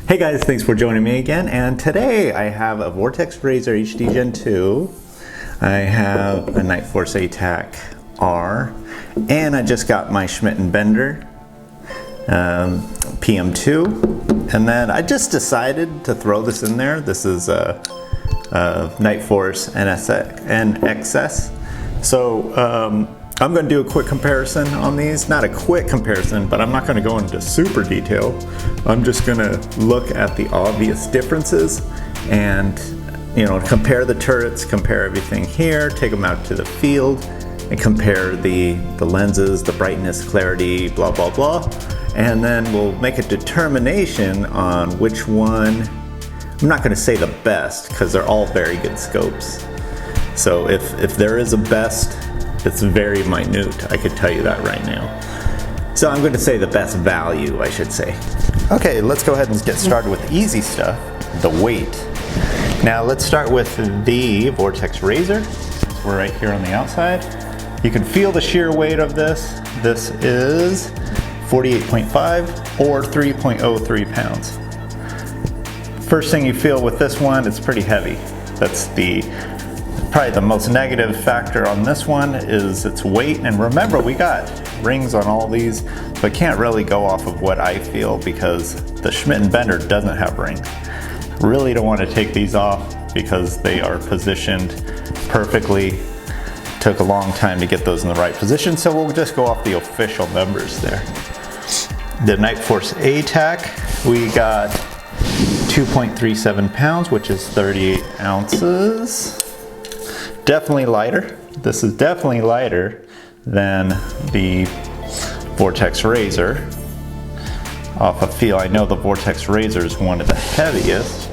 Hey guys, thanks for joining me again, and today I have a Vortex Razor HD Gen 2, I have a Nightforce ATACR, and I just got my Schmidt Bender PM2, and then I just decided to throw this in there. This is a Nightforce NXS. So I'm going to do a quick comparison on these. Not a quick comparison, but I'm not going to go into super detail. I'm just going to look at the obvious differences and, you know, compare the turrets, compare everything here, take them out to the field, and compare the lenses, the brightness, clarity, blah, blah, blah. And then we'll make a determination on which one. I'm not going to say the best because they're all very good scopes. So if there is a best, it's very minute, I could tell you that right now. So I'm going to say the best value, I should say. Okay, let's go ahead and get started with the easy stuff, the weight. Now let's start with the Vortex Razor. We're right here on the outside. You can feel the sheer weight of this. This is 48.5 or 3.03 pounds. First thing you feel with this one, it's pretty heavy. That's probably the most negative factor on this one is its weight. And remember, we got rings on all these, but can't really go off of what I feel because the Schmidt Bender doesn't have rings. Really don't want to take these off because they are positioned perfectly. Took a long time to get those in the right position, so we'll just go off the official numbers there. The Nightforce ATACR, we got 2.37 pounds, which is 38 ounces. Definitely lighter. This is definitely lighter than the Vortex Razor. Off of feel, I know the Vortex Razor is one of the heaviest.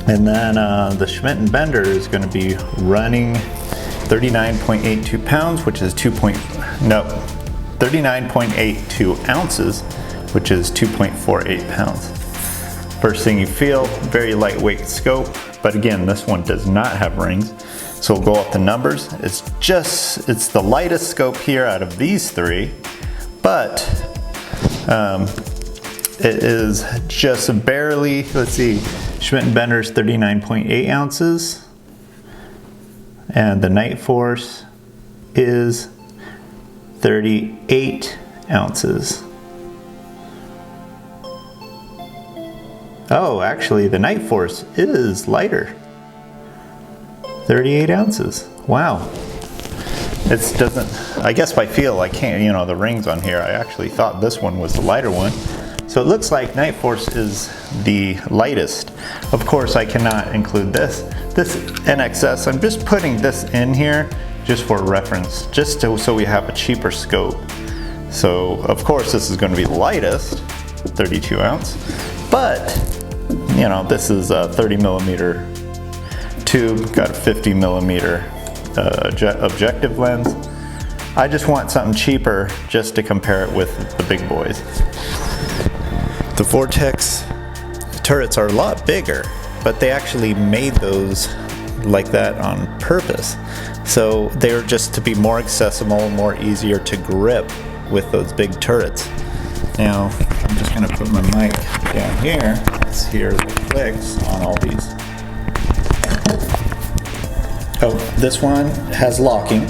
And then the Schmidt Bender is going to be running 39.82 pounds, which is 39.82 ounces, which is 2.48 pounds. First thing you feel, very lightweight scope, but again, this one does not have rings. So we'll go off the numbers. It's the lightest scope here out of these three, but it is just barely, let's see, Schmidt Bender's 39.8 ounces, and the Nightforce is 38 ounces. Oh, actually, the Nightforce is lighter. 38 ounces. Wow. It doesn't, I guess by feel, I can't, you know, the rings on here, I actually thought this one was the lighter one. So it looks like Nightforce is the lightest. Of course, I cannot include this. This NXS, I'm just putting this in here just for reference, just so we have a cheaper scope. So, of course, this is going to be the lightest, 32 ounce, but, you know, this is a 30 millimeter tube, got a 50 millimeter objective lens. I just want something cheaper just to compare it with the big boys. The Vortex turrets are a lot bigger, but they actually made those like that on purpose. So they're just to be more accessible, more easier to grip with those big turrets. Now, I'm just gonna put my mic down here. Let's hear the clicks on all these. Oh, this one has locking.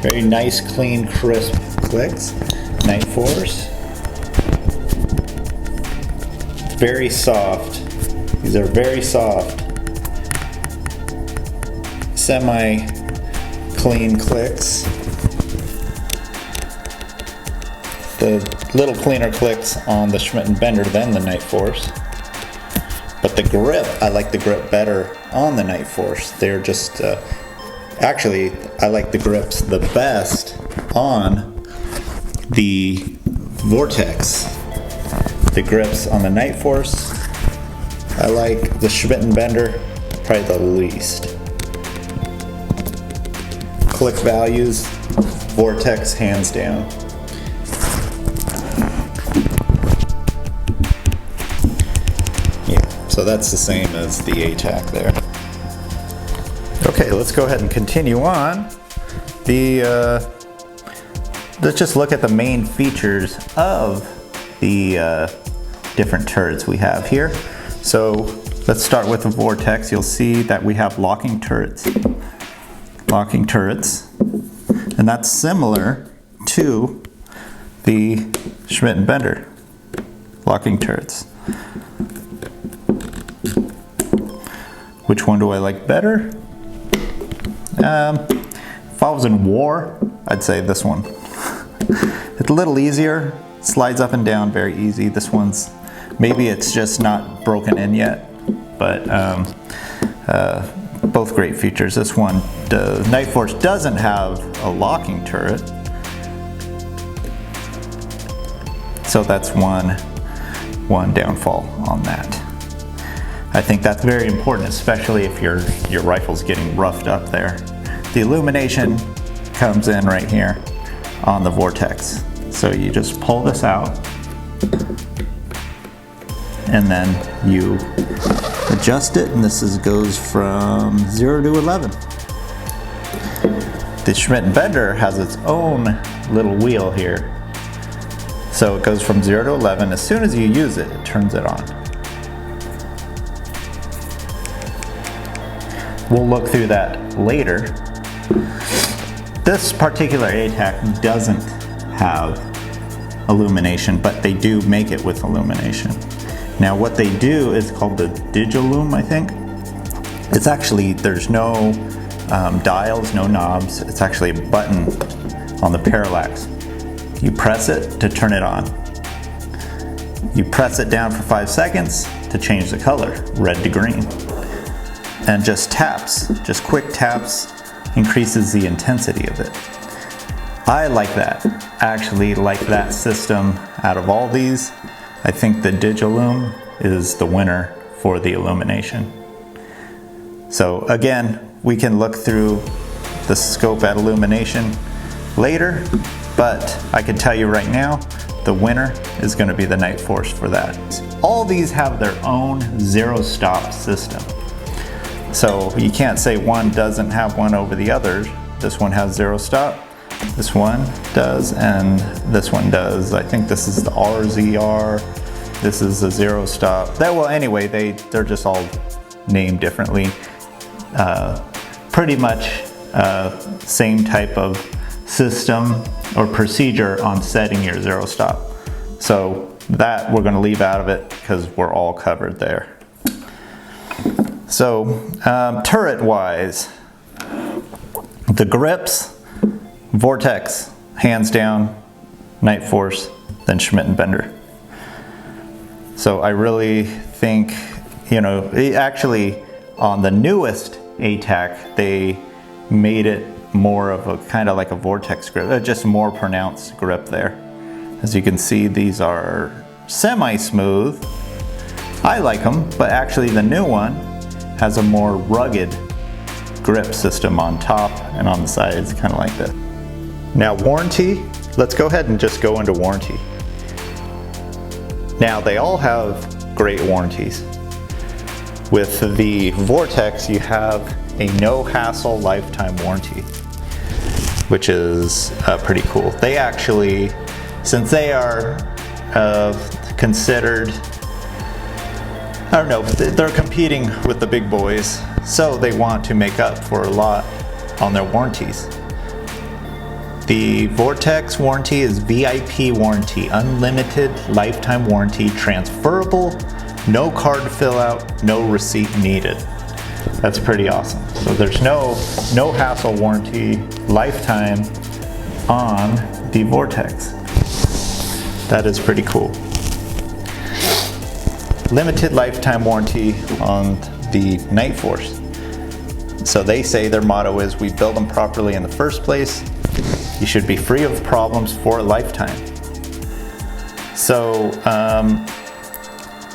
Very nice, clean, crisp clicks. Nightforce. Very soft. These are very soft. Semi-clean clicks. The little cleaner clicks on the Schmidt Bender than the Nightforce. But the grip, I like the grip better on the Nightforce. They're just, actually, I like the grips the best on the Vortex. The grips on the Nightforce, I like the Schmidt Bender probably the least. Click values, Vortex hands down. So that's the same as the ATACR there. Okay, let's go ahead and continue on. The let's just look at the main features of the different turrets we have here. So let's start with the Vortex. You'll see that we have locking turrets. Locking turrets. And that's similar to the Schmidt Bender locking turrets. Which one do I like better? If I was in war, I'd say this one. It's a little easier, slides up and down very easy. This one's, maybe it's just not broken in yet, but both great features. This one, Nightforce doesn't have a locking turret, so that's one downfall on that. I think that's very important, especially if your rifle's getting roughed up there. The illumination comes in right here on the Vortex. So you just pull this out and then you adjust it, and this goes from 0 to 11. The Schmidt Bender has its own little wheel here. So it goes from 0 to 11. As soon as you use it, it turns it on. We'll look through that later. This particular ATAC doesn't have illumination, but they do make it with illumination. Now what they do is called the Digiloom, I think. It's actually, there's no dials, no knobs. It's actually a button on the parallax. You press it to turn it on. You press it down for 5 seconds to change the color, red to green. And just taps, just quick taps, increases the intensity of it. I like that. I actually like that system out of all these. I think the Digiloom is the winner for the illumination. So again, we can look through the scope at illumination later, but I can tell you right now, the winner is going to be the Nightforce for that. All these have their own zero stop system. So you can't say one doesn't have one over the others. This one has zero stop, this one does, and this one does. I think this is the RZR, this is a zero stop. Well, anyway, they're just all named differently. Pretty much same type of system or procedure on setting your zero stop. So that we're going to leave out of it because we're all covered there. So turret wise, the grips, Vortex, hands down, Nightforce, then Schmidt Bender. So I really think, you know, actually on the newest ATAC, they made it more of a kind of like a Vortex grip, just more pronounced grip there. As you can see, these are semi-smooth. I like them, but actually the new one has a more rugged grip system on top and on the sides, kind of like this. Now warranty, let's go ahead and just go into warranty. Now they all have great warranties. With the Vortex, you have a no hassle lifetime warranty, which is pretty cool. They actually, since they are considered, I don't know, they're competing with the big boys, so they want to make up for a lot on their warranties. The Vortex warranty is VIP warranty, unlimited lifetime warranty, transferable, no card fill out, no receipt needed. That's pretty awesome. So there's no hassle warranty, lifetime on the Vortex. That is pretty cool. Limited lifetime warranty on the Nightforce. So they say their motto is, we build them properly in the first place. You should be free of problems for a lifetime. So,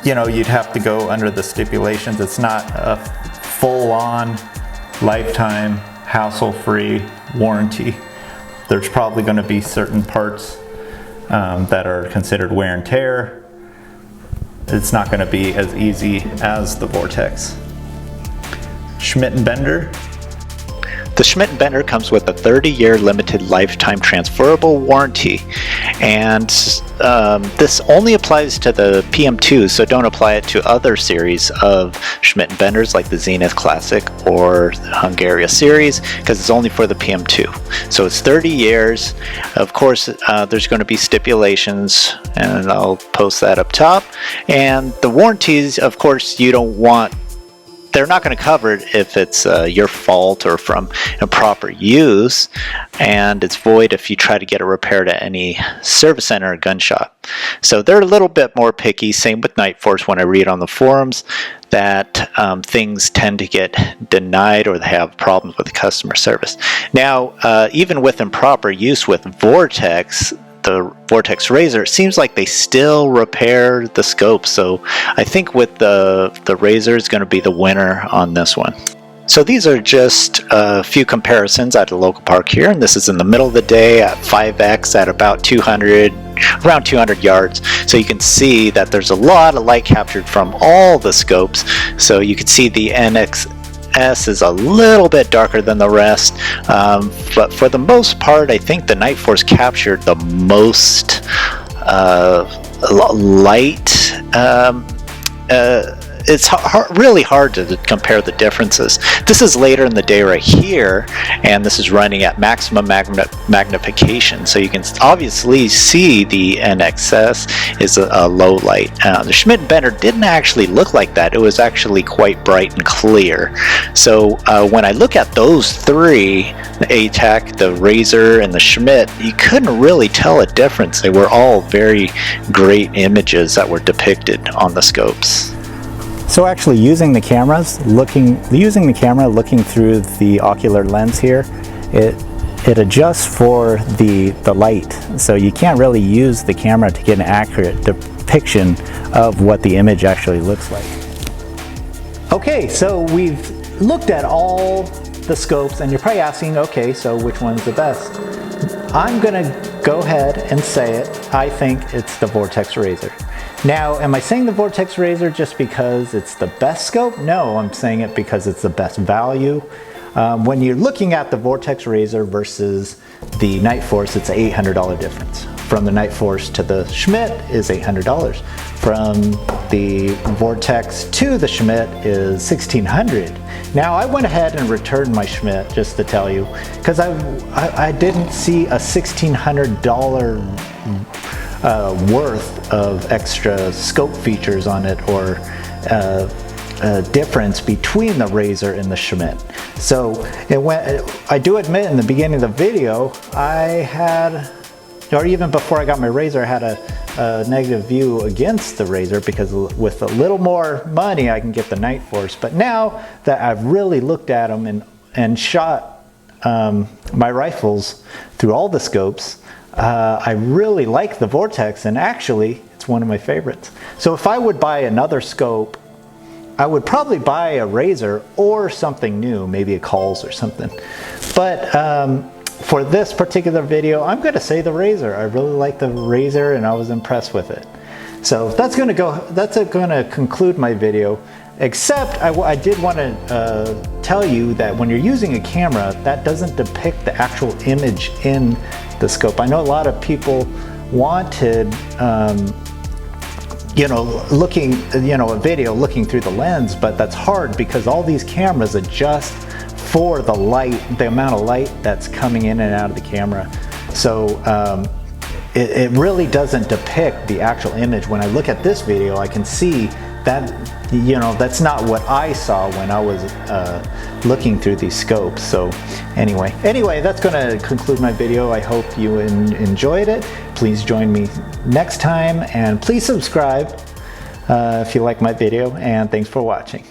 you know, you'd have to go under the stipulations. It's not a full-on lifetime hassle-free warranty. There's probably going to be certain parts that are considered wear and tear. It's not going to be as easy as the Vortex. Schmidt Bender. The Schmidt Bender comes with a 30-year limited lifetime transferable warranty, and this only applies to the PM2, so don't apply it to other series of Schmidt Benders like the Zenith Classic or the Hungaria series, because it's only for the PM2. So it's 30 years. Of course, there's going to be stipulations, and I'll post that up top. And the warranties, of course, you don't want, they're not going to cover it if it's your fault or from improper use, and it's void if you try to get it repaired at any service center or gun shop. So they're a little bit more picky. Same with Nightforce. When I read on the forums that things tend to get denied or they have problems with the customer service. Now, even with improper use with Vortex, the Vortex Razor, it seems like they still repair the scope. So I think with the Razor is going to be the winner on this one. So these are just a few comparisons at a local park here, and this is in the middle of the day at 5x at about around 200 yards. So you can see that there's a lot of light captured from all the scopes. So you can see the NXS is a little bit darker than the rest, but for the most part I think the Nightforce captured the most light. It's really hard to compare the differences. This is later in the day right here, and this is running at maximum magnification, so you can obviously see the NXS is a low light. The Schmidt Bender didn't actually look like that. It was actually quite bright and clear. So when I look at those three, the ATAC, the Razor, and the Schmidt, you couldn't really tell a difference. They were all very great images that were depicted on the scopes. So actually using the camera, looking through the ocular lens here, it adjusts for the light. So you can't really use the camera to get an accurate depiction of what the image actually looks like. Okay, so we've looked at all the scopes, and you're probably asking, okay, so which one's the best? I'm gonna go ahead and say it. I think it's the Vortex Razor. Now, am I saying the Vortex Razor just because it's the best scope? No, I'm saying it because it's the best value. When you're looking at the Vortex Razor versus the Nightforce, it's an $800 difference. From the Nightforce to the Schmidt is $800. From the Vortex to the Schmidt is $1,600. Now, I went ahead and returned my Schmidt, just to tell you, because I didn't see a $1,600 worth of extra scope features on it, or a difference between the Razor and the Schmidt. So I do admit in the beginning of the video, I had, or even before I got my Razor, I had a negative view against the Razor, because with a little more money I can get the Nightforce. But now that I've really looked at them and shot my rifles through all the scopes, I really like the Vortex, and actually it's one of my favorites. So if I would buy another scope, I would probably buy a Razor or something new, maybe a Calls or something. But for this particular video, I'm going to say the Razor. I really like the Razor, and I was impressed with it. So that's going to conclude my video. Except I did want to tell you that when you're using a camera, that doesn't depict the actual image in the scope. I know a lot of people wanted, a video looking through the lens, but that's hard because all these cameras adjust for the light, the amount of light that's coming in and out of the camera. So it really doesn't depict the actual image. When I look at this video, I can see that, that's not what I saw when I was looking through these scopes. So anyway, that's going to conclude my video. I hope you enjoyed it. Please join me next time, and please subscribe if you like my video, and thanks for watching.